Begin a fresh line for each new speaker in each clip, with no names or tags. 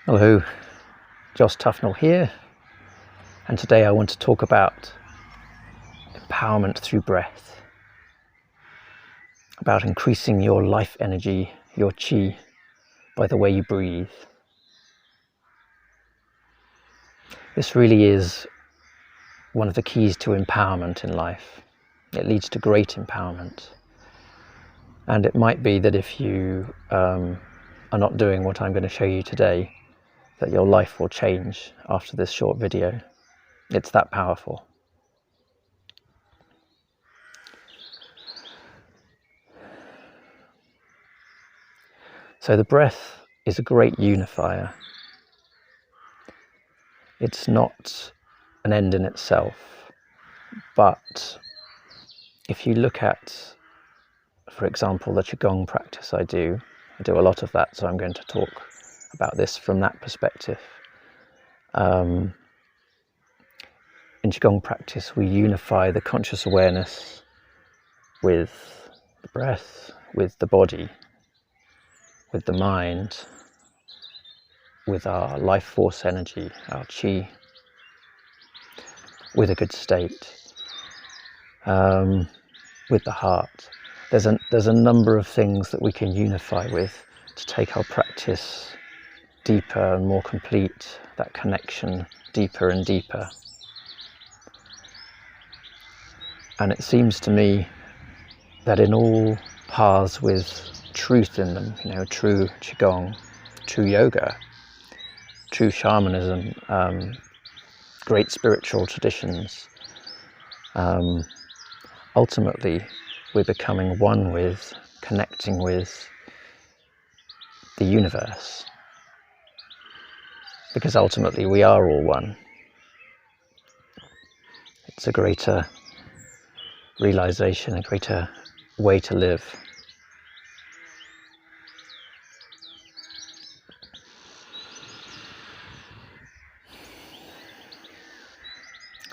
Hello, Josh Tufnell here, and today I want to talk about empowerment through breath, about increasing your life energy, your chi, by the way you breathe. This really is one of the keys to empowerment in life. It leads to great empowerment, and it might be that if you are not doing what I'm going to show you today, that your life will change after this short video. It's that powerful. So the breath is a great unifier. It's not an end in itself, but if you look at, for example, the Qigong practice I do a lot of that, so I'm going to talk about this from that perspective. In Qigong practice, we unify the conscious awareness with the breath, with the body, with the mind, with our life force energy, our chi, with a good state, with the heart. There's a number of things that we can unify with to take our practice deeper and more complete, that connection deeper and deeper. And it seems to me that in all paths with truth in them, true Qigong, true yoga, true shamanism, great spiritual traditions, ultimately we're becoming one with, connecting with the universe, because ultimately we are all one. It's a greater realization, a greater way to live.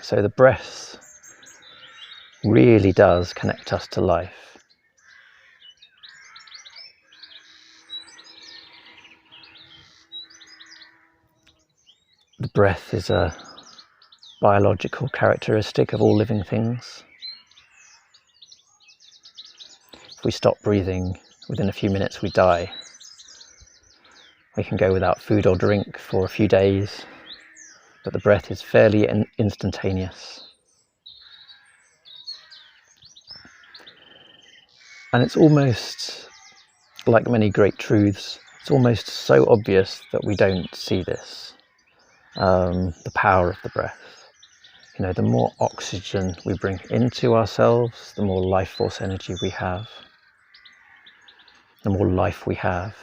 So the breath really does connect us to life. The breath is a biological characteristic of all living things. If we stop breathing, within a few minutes we die. We can go without food or drink for a few days, but the breath is fairly instantaneous. And it's almost like many great truths, it's almost so obvious that we don't see this. The power of the breath. The more oxygen we bring into ourselves, the more life force energy we have, the more life we have.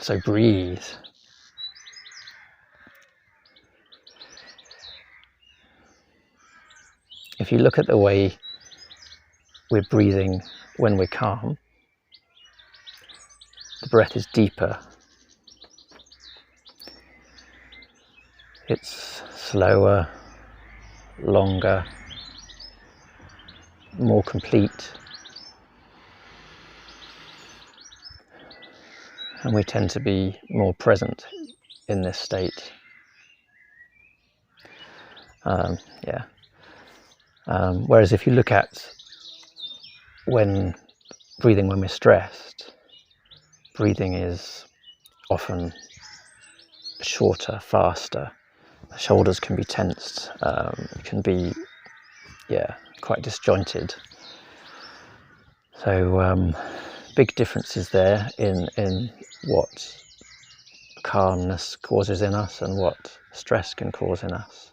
So breathe. If you look at the way we're breathing when we're calm, the breath is deeper. It's slower, longer, more complete. And we tend to be more present in this state. Whereas if you look at breathing when we're stressed, breathing is often shorter, faster. The shoulders can be tensed, can be quite disjointed. So big differences there in what calmness causes in us and what stress can cause in us.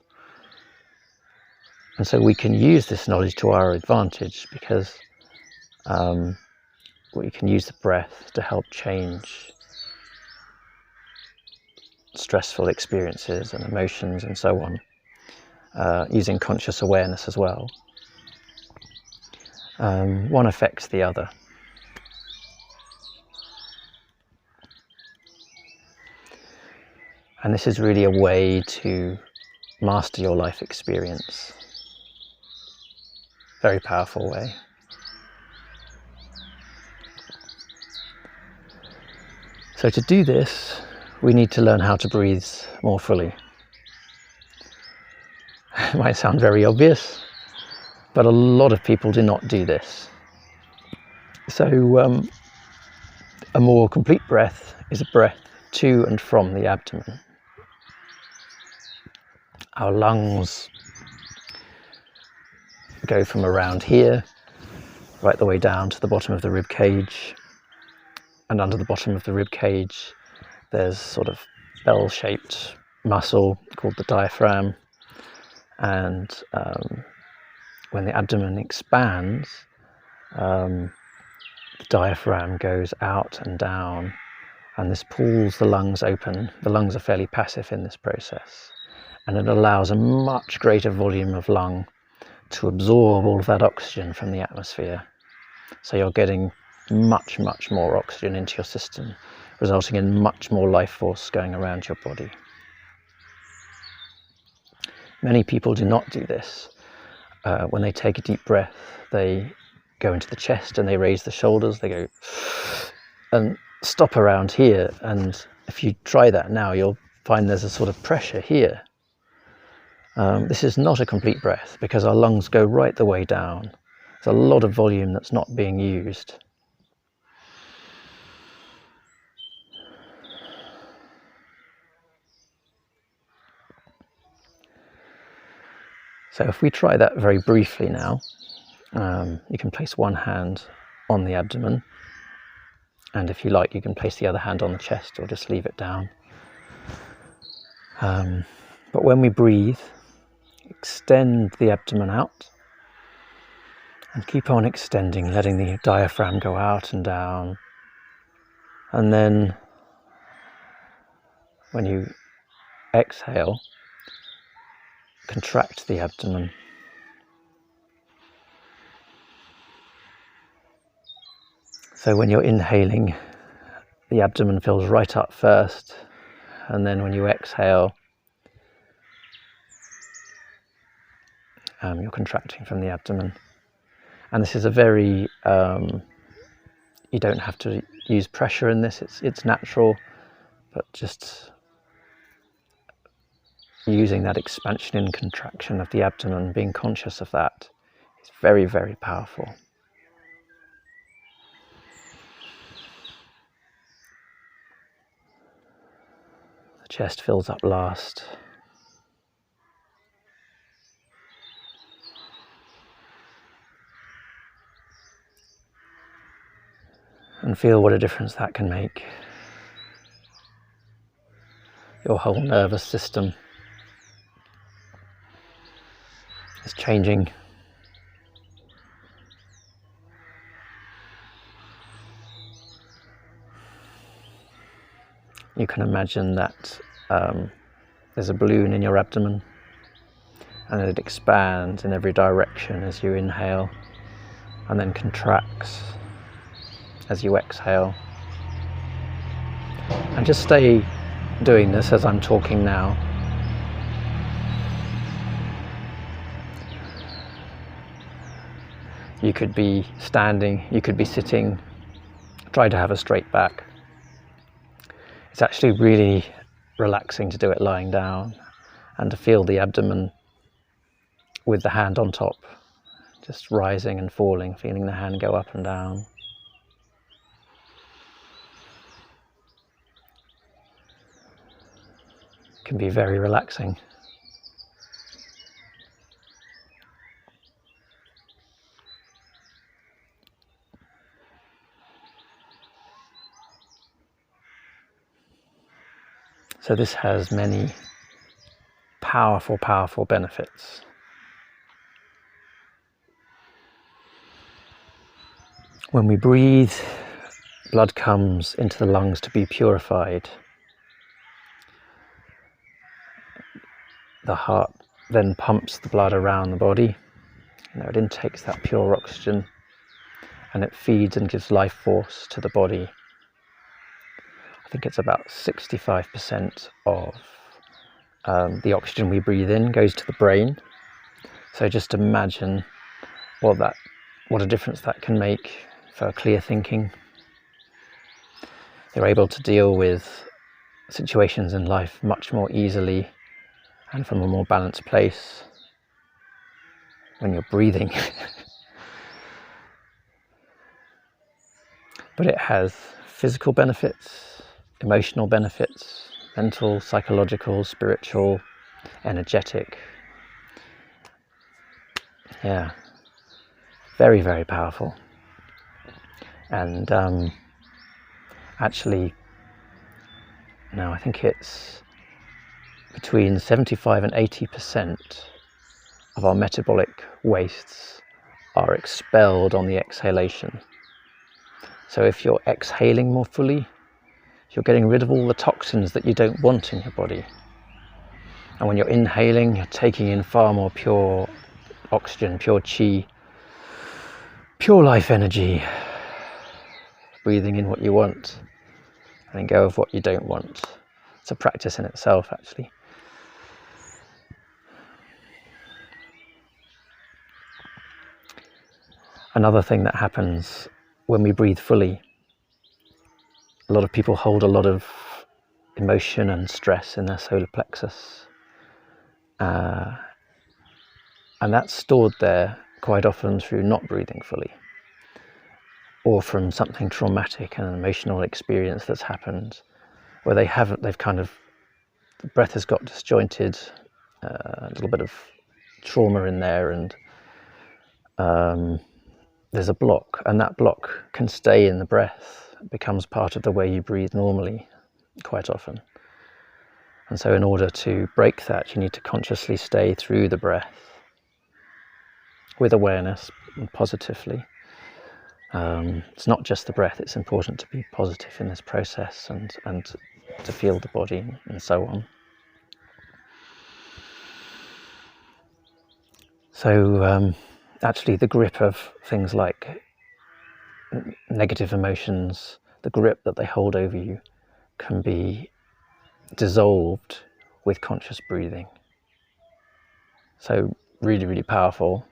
And so we can use this knowledge to our advantage, because we can use the breath to help change stressful experiences and emotions and so on, using conscious awareness as well. One affects the other. And this is really a way to master your life experience. Very powerful way. So to do this, we need to learn how to breathe more fully. It might sound very obvious, but a lot of people do not do this. So a more complete breath is a breath to and from the abdomen. Our lungs go from around here right the way down to the bottom of the rib cage, and under the bottom of the rib cage there's sort of bell-shaped muscle called the diaphragm, and when the abdomen expands, the diaphragm goes out and down, and this pulls the lungs open. The lungs are fairly passive in this process, and it allows a much greater volume of lung to absorb all of that oxygen from the atmosphere. So you're getting much more oxygen into your system, resulting in much more life force going around your body. Many people do not do this. When they take a deep breath, they go into the chest and they raise the shoulders, they go and stop around here, and if you try that now, you'll find there's a sort of pressure here. This is not a complete breath because our lungs go right the way down. There's a lot of volume that's not being used. So if we try that very briefly now, you can place one hand on the abdomen, and if you like, you can place the other hand on the chest or just leave it down. But when we breathe, extend the abdomen out and keep on extending, letting the diaphragm go out and down. And then when you exhale, contract the abdomen. So when you're inhaling, the abdomen fills right up first, and then when you exhale, you're contracting from the abdomen. And this is a very, you don't have to use pressure in this, it's natural, but just using that expansion and contraction of the abdomen, being conscious of that, is very powerful. The chest fills up last. And feel what a difference that can make. Your whole nervous system is changing. You can imagine that there's a balloon in your abdomen, and it expands in every direction as you inhale, and then contracts as you exhale. And just stay doing this as I'm talking now. You could be standing, you could be sitting. Try to have a straight back. It's actually really relaxing to do it lying down and to feel the abdomen with the hand on top, just rising and falling, feeling the hand go up and down. It can be very relaxing. So this has many powerful benefits. When we breathe, blood comes into the lungs to be purified. The heart then pumps the blood around the body. It intakes that pure oxygen, and it feeds and gives life force to the body. I think it's about 65% of the oxygen we breathe in goes to the brain. So just imagine what a difference that can make for clear thinking. You're able to deal with situations in life much more easily and from a more balanced place when you're breathing. But it has physical benefits, emotional benefits, mental, psychological, spiritual, energetic. Yeah, very, very powerful. And actually, now I think it's between 75 and 80% of our metabolic wastes are expelled on the exhalation. So if you're exhaling more fully, you're getting rid of all the toxins that you don't want in your body. And when you're inhaling, you're taking in far more pure oxygen, pure chi, pure life energy, breathing in what you want, letting go of what you don't want. It's a practice in itself, actually. Another thing that happens when we breathe fully, a lot of people hold a lot of emotion and stress in their solar plexus. And that's stored there quite often through not breathing fully, or from something traumatic and an emotional experience that's happened where the breath has got disjointed, a little bit of trauma in there, and there's a block, and that block can stay in the breath. It becomes part of the way you breathe normally quite often. And so in order to break that, you need to consciously stay through the breath with awareness and positively. It's not just the breath, it's important to be positive in this process and to feel the body and so on. So actually the grip of things like negative emotions, the grip that they hold over you, can be dissolved with conscious breathing. So really, really powerful.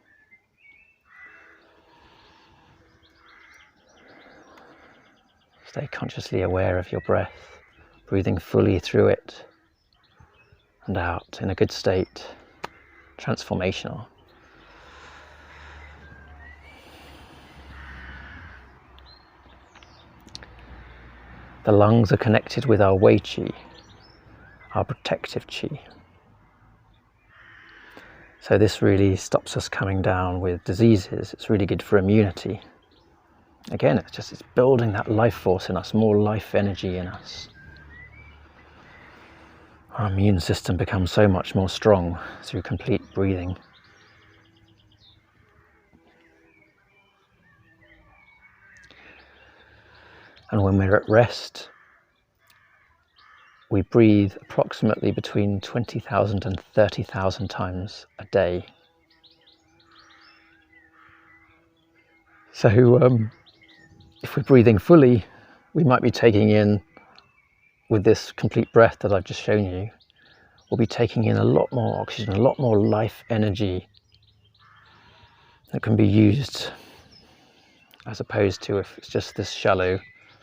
Stay consciously aware of your breath, breathing fully through it and out in a good state, transformational. The lungs are connected with our Wei Qi, our protective Qi. So this really stops us coming down with diseases. It's really good for immunity. Again, it's building that life force in us, more life energy in us. Our immune system becomes so much more strong through complete breathing. And when we're at rest, we breathe approximately between 20,000 and 30,000 times a day. So if we're breathing fully, we might be taking in, with this complete breath that I've just shown you, we'll be taking in a lot more oxygen, a lot more life energy that can be used, as opposed to if it's just this shallow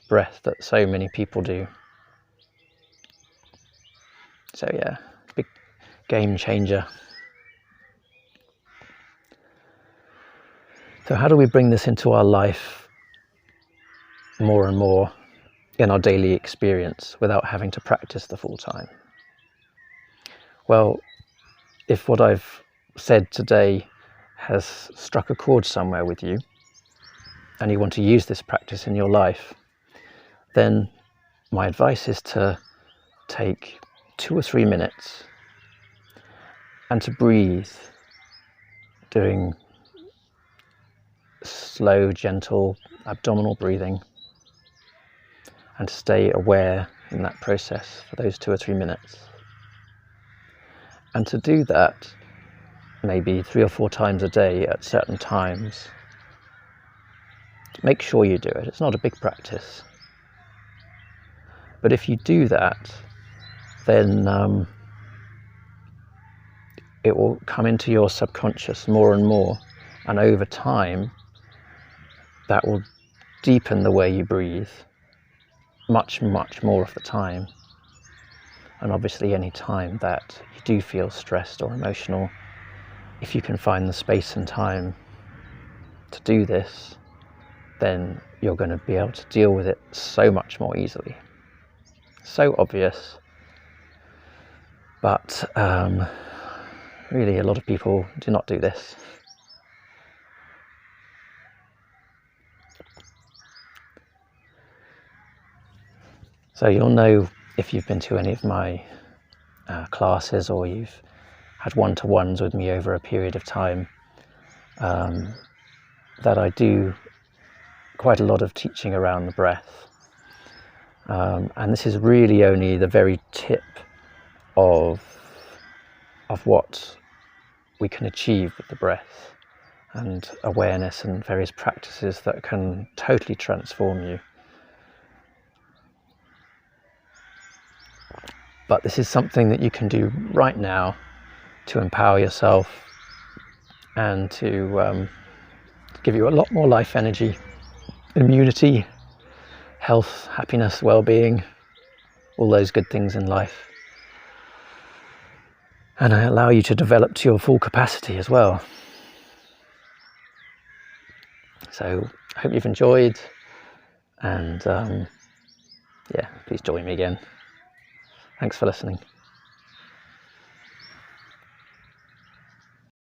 breath that so many people do. So yeah, big game changer. So how do we bring this into our life more and more in our daily experience without having to practice the full time? Well, if what I've said today has struck a chord somewhere with you and you want to use this practice in your life, then my advice is to take 2 or 3 minutes and to breathe, doing slow, gentle abdominal breathing, and to stay aware in that process for those 2 or 3 minutes. And to do that maybe 3 or 4 times a day at certain times. Make sure you do it. It's not a big practice. But if you do that, then it will come into your subconscious more and more, and over time that will deepen the way you breathe, much more of the time. And obviously any time that you do feel stressed or emotional, if you can find the space and time to do this, then you're going to be able to deal with it so much more easily. So obvious, but really a lot of people do not do this. So you'll know if you've been to any of my classes, or you've had one-to-ones with me over a period of time, that I do quite a lot of teaching around the breath. And this is really only the very tip of what we can achieve with the breath, and awareness and various practices that can totally transform you. But this is something that you can do right now to empower yourself and to give you a lot more life energy, immunity, health, happiness, well-being, all those good things in life. And I allow you to develop to your full capacity as well. So I hope you've enjoyed, and yeah, please join me again. Thanks for listening.